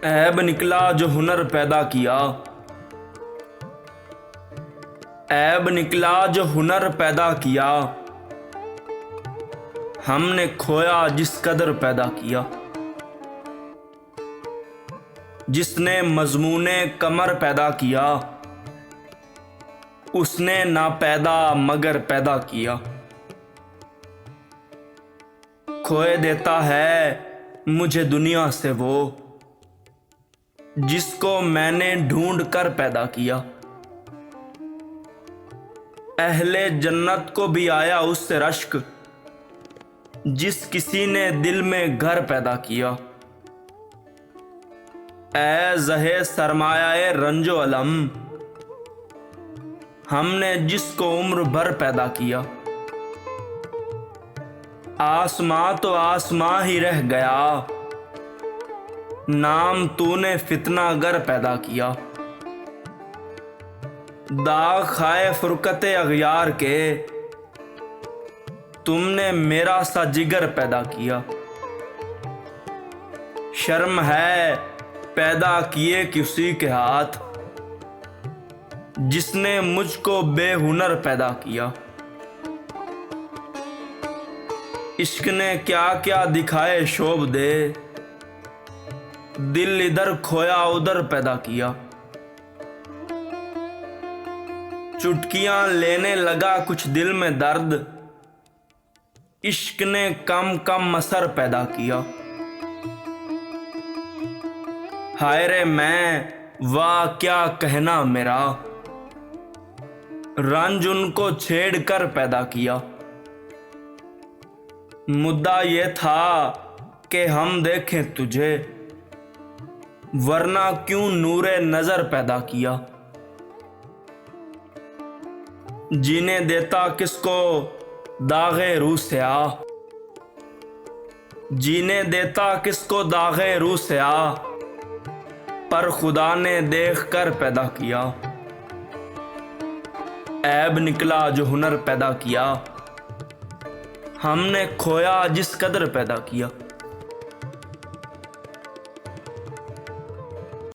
ऐब निकला जो हुनर पैदा किया। ऐब निकला जो हुनर पैदा किया। हमने खोया जिस कदर पैदा किया। जिसने मजमूने कमर पैदा किया, उसने ना पैदा मगर पैदा किया। खोए देता है मुझे दुनिया से वो, जिसको मैंने ढूंढ कर पैदा किया। अहले जन्नत को भी आया उससे रश्क, जिस किसी ने दिल में घर पैदा किया। ऐ ज़हे सरमाया रंजो अलम, हमने जिसको उम्र भर पैदा किया। आसमां तो आसमां ही रह गया, नाम तूने फितना गर पैदा किया। दाग खाए फुरकते अगयार के, तुमने मेरा सा जिगर पैदा किया। शर्म है पैदा किए किसी के हाथ, जिसने मुझको बेहुनर पैदा किया। इश्क ने क्या क्या दिखाए शोभ दे, दिल इधर खोया उधर पैदा किया। चुटकियां लेने लगा कुछ दिल में दर्द, इश्क ने कम कम असर पैदा किया। हाय रे मैं वाह क्या कहना मेरा, रंज उनको छेड़ कर पैदा किया। मुद्दा ये था कि हम देखें तुझे, वरना क्यों नूरे नजर पैदा किया। जीने देता किसको दागे रूह से आ, जीने देता किसको दागे रूह से आ, पर खुदा ने देख कर पैदा किया। ऐब निकला जो हुनर पैदा किया, हमने खोया जिस कदर पैदा किया।